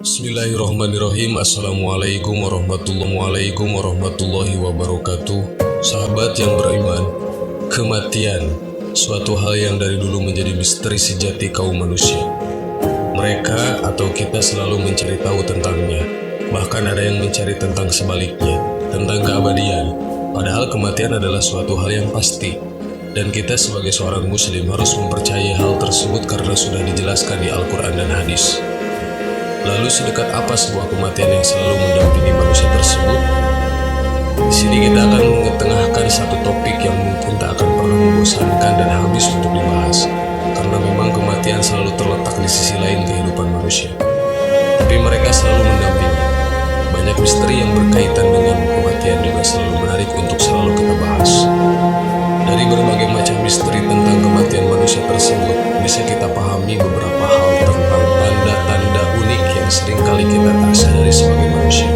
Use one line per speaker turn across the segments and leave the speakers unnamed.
Bismillahirrahmanirrahim. Assalamualaikum warahmatullahi wabarakatuh. Sahabat yang beriman, kematian suatu hal yang dari dulu menjadi misteri sejati kaum manusia. Mereka atau kita selalu mencari tahu tentangnya. Bahkan ada yang mencari tentang sebaliknya, tentang keabadian. Padahal kematian adalah suatu hal yang pasti. Dan kita sebagai seorang muslim harus mempercayai hal tersebut karena sudah dijelaskan di Al-Quran dan hadis. Lalu sedekat apa sebuah kematian yang selalu mendampingi manusia tersebut? Di sini kita akan mengetengahkan satu topik yang mungkin tak akan pernah membosankan dan habis untuk dibahas, karena memang kematian selalu terletak di sisi lain kehidupan manusia. Tapi mereka selalu mendampingi. Banyak misteri yang berkaitan dengan kematian juga selalu menarik untuk selalu kita bahas. Dari berbagai macam misteri tentang kematian manusia tersebut, bisa kita pahami beberapa hal tentang tanda-tanda unik yang seringkali kita tak sadari sebagai manusia.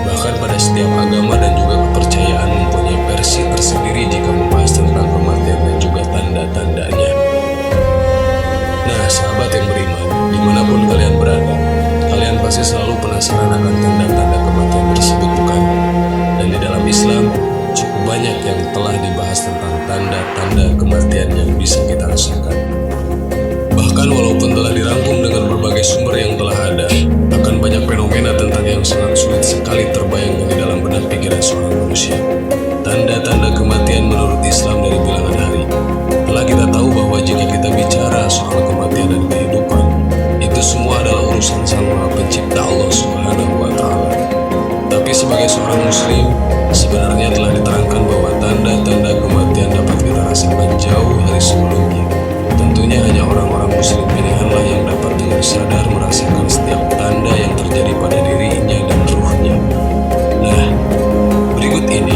Bahkan pada setiap agama dan juga kepercayaan mempunyai versi tersendiri jika membahas tentang kematian dan juga tanda-tandanya. Nah, sahabat yang beriman, dimanapun kalian berada, kalian pasti selalu penasaran akan tanda-tanda kematian tersebut, bukan? Dan di dalam Islam, cukup banyak yang telah dibahas tentang tanda-tanda kematian yang bisa kita rasakan. Bahkan walaupun telah dirangkum dengan berbagai sumber yang telah ada, akan banyak fenomena tentang yang sangat sulit sekali terbayangkan di dalam benak pikiran seorang manusia. Tanda-tanda kematian menurut Islam dari bilangan hari. Telah kita tahu bahwa jika kita bicara soal kematian dan kehidupan, itu semua adalah urusan Sang Maha Pencipta Allah Subhanahu wa Ta'ala. Tapi sebagai seorang muslim, sebenarnya telah diterangkan bahwa tanda-tanda kematian dapat kita rasakan jauh hari sebelumnya. Tentunya hanya orang-orang muslim pilihanlah yang dapat dengan sadar merasakan setiap tanda yang terjadi pada dirinya dan ruhnya. Nah, berikut ini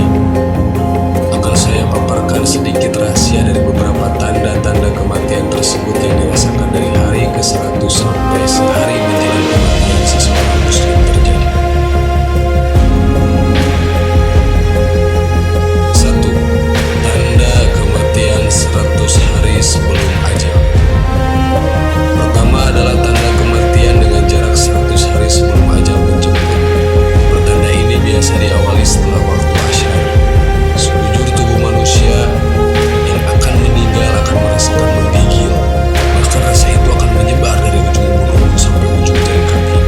akan saya paparkan sedikit rahasia dari beberapa tanda-tanda kematian tersebut yang dirasakan dari hari ke-100 sampai sehari menjelang kematian seseorang muslim terjadi. 1. Tanda kematian 100 hari sebelum ajal. Pertama adalah tanda kematian dengan jarak 100 hari sebelum ajal menjemput. Pertanda ini biasa diawali setelah waktu asyar. Sekujur tubuh manusia yang akan meninggal akan merasakan menggigil. Bahkan rasa itu akan menyebar dari ujung mulut sampai ujung jari kaki.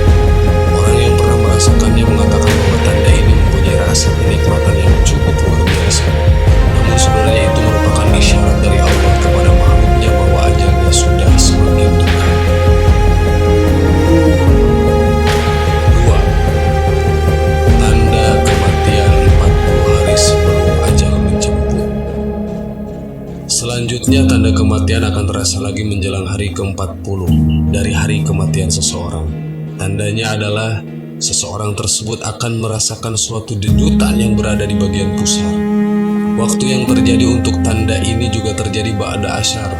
Orang yang pernah merasakannya mengatakan bahwa tanda ini mempunyai rasa kenikmatan yang cukup luar biasa. Namun sebenarnya itu merupakan isyarat dari Allah kepada makhluknya bahwa ajalnya sudah semakin dekat. 2. Tanda kematian 40 hari sebelum ajal menjemput. Selanjutnya, tanda kematian akan terasa lagi menjelang hari ke-40 dari hari kematian seseorang. Tandanya adalah seseorang tersebut akan merasakan suatu denyutan yang berada di bagian pusar. Waktu yang terjadi untuk tanda ini juga terjadi ba'da asyar.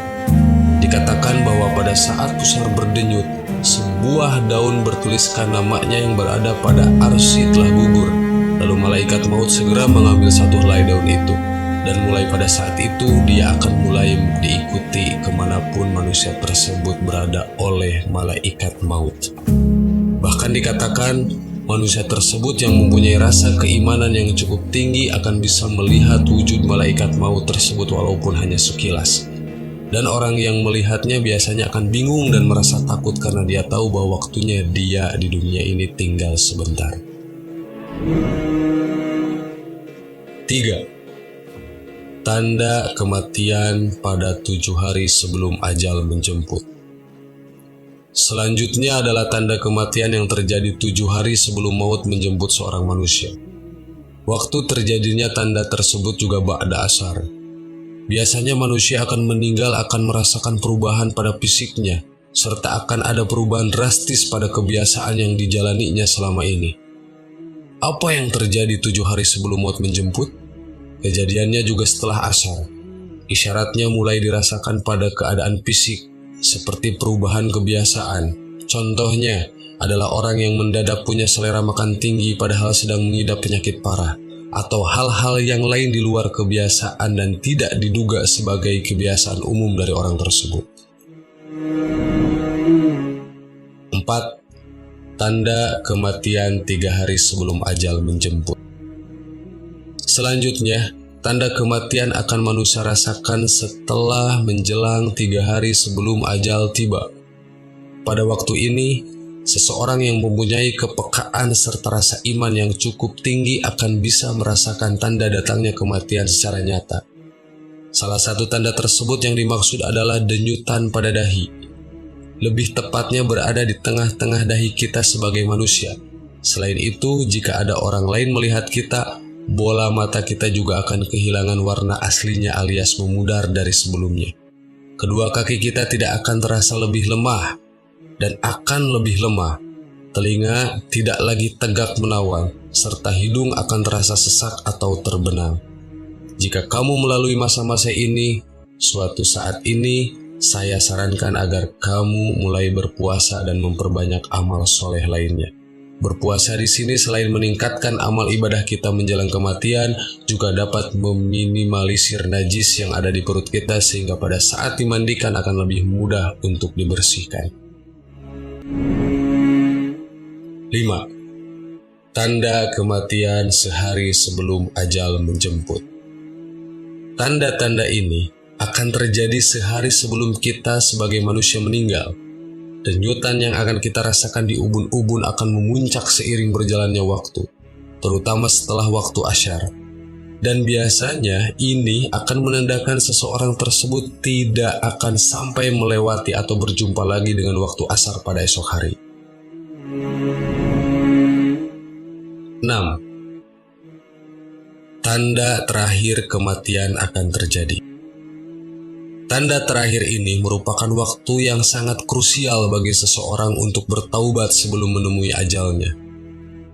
Dikatakan bahwa pada saat pusar berdenyut, sebuah daun bertuliskan namanya yang berada pada arsy telah gugur. Lalu malaikat maut segera mengambil satu helai daun itu. Dan mulai pada saat itu, dia akan mulai diikuti kemanapun manusia tersebut berada oleh malaikat maut. Bahkan dikatakan, manusia tersebut yang mempunyai rasa keimanan yang cukup tinggi akan bisa melihat wujud malaikat maut tersebut walaupun hanya sekilas. Dan orang yang melihatnya biasanya akan bingung dan merasa takut karena dia tahu bahwa waktunya dia di dunia ini tinggal sebentar. 3. Tanda kematian pada 7 hari sebelum ajal menjemput. Selanjutnya adalah tanda kematian yang terjadi 7 hari sebelum maut menjemput seorang manusia. Waktu terjadinya tanda tersebut juga ba'da asyar. Biasanya manusia akan meninggal akan merasakan perubahan pada fisiknya, serta akan ada perubahan drastis pada kebiasaan yang dijalaninya selama ini. Apa yang terjadi 7 hari sebelum maut menjemput? Kejadiannya juga setelah asyar. Isyaratnya mulai dirasakan pada keadaan fisik, seperti perubahan kebiasaan. Contohnya adalah orang yang mendadak punya selera makan tinggi padahal sedang mengidap penyakit parah, atau hal-hal yang lain di luar kebiasaan dan tidak diduga sebagai kebiasaan umum dari orang tersebut. 4. Tanda kematian 3 hari sebelum ajal menjemput. Selanjutnya, tanda kematian akan manusia rasakan setelah menjelang 3 hari sebelum ajal tiba. Pada waktu ini, seseorang yang mempunyai kepekaan serta rasa iman yang cukup tinggi akan bisa merasakan tanda datangnya kematian secara nyata. Salah satu tanda tersebut yang dimaksud adalah denyutan pada dahi. Lebih tepatnya berada di tengah-tengah dahi kita sebagai manusia. Selain itu, jika ada orang lain melihat kita, bola mata kita juga akan kehilangan warna aslinya alias memudar dari sebelumnya. Kedua kaki kita tidak akan terasa lebih lemah dan akan lebih lemah. Telinga tidak lagi tegak menawan, serta hidung akan terasa sesak atau terbenam. Jika kamu melalui masa-masa ini, suatu saat ini, saya sarankan agar kamu mulai berpuasa dan memperbanyak amal soleh lainnya. Berpuasa di sini selain meningkatkan amal ibadah kita menjelang kematian, juga dapat meminimalisir najis yang ada di perut kita sehingga pada saat dimandikan akan lebih mudah untuk dibersihkan. 5. Tanda kematian sehari sebelum ajal menjemput. Tanda-tanda ini akan terjadi sehari sebelum kita sebagai manusia meninggal. Denyutan yang akan kita rasakan di ubun-ubun akan memuncak seiring berjalannya waktu, terutama setelah waktu asyar. Dan biasanya ini akan menandakan seseorang tersebut tidak akan sampai melewati atau berjumpa lagi dengan waktu asar pada esok hari. 6. Tanda terakhir kematian akan terjadi. Tanda terakhir ini merupakan waktu yang sangat krusial bagi seseorang untuk bertaubat sebelum menemui ajalnya.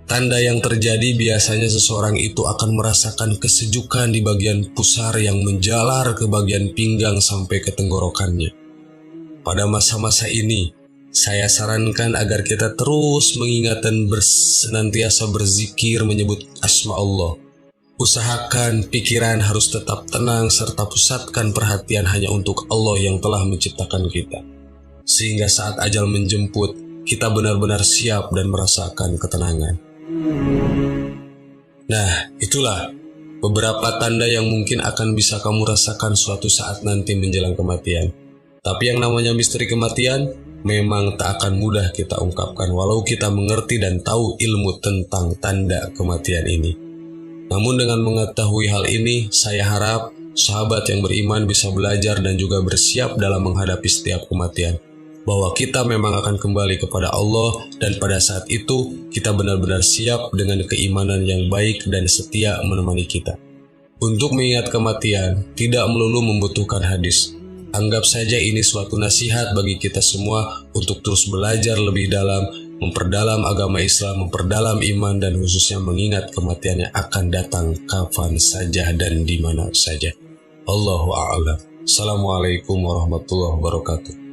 Tanda yang terjadi biasanya seseorang itu akan merasakan kesejukan di bagian pusar yang menjalar ke bagian pinggang sampai ke tenggorokannya. Pada masa-masa ini, saya sarankan agar kita terus mengingat dan senantiasa berzikir menyebut asma Allah. Usahakan pikiran harus tetap tenang serta pusatkan perhatian hanya untuk Allah yang telah menciptakan kita. Sehingga saat ajal menjemput, kita benar-benar siap dan merasakan ketenangan. Nah, itulah beberapa tanda yang mungkin akan bisa kamu rasakan suatu saat nanti menjelang kematian. Tapi yang namanya misteri kematian memang tak akan mudah kita ungkapkan walau kita mengerti dan tahu ilmu tentang tanda kematian ini. Namun dengan mengetahui hal ini, saya harap sahabat yang beriman bisa belajar dan juga bersiap dalam menghadapi setiap kematian. Bahwa kita memang akan kembali kepada Allah dan pada saat itu kita benar-benar siap dengan keimanan yang baik dan setia menemani kita. Untuk mengingat kematian tidak melulu membutuhkan hadis. Anggap saja ini suatu nasihat bagi kita semua untuk terus belajar lebih dalam, memperdalam agama Islam, memperdalam iman dan khususnya mengingat kematian yang akan datang kapan saja dan di mana saja. Allahu a'lam. Assalamualaikum warahmatullahi wabarakatuh.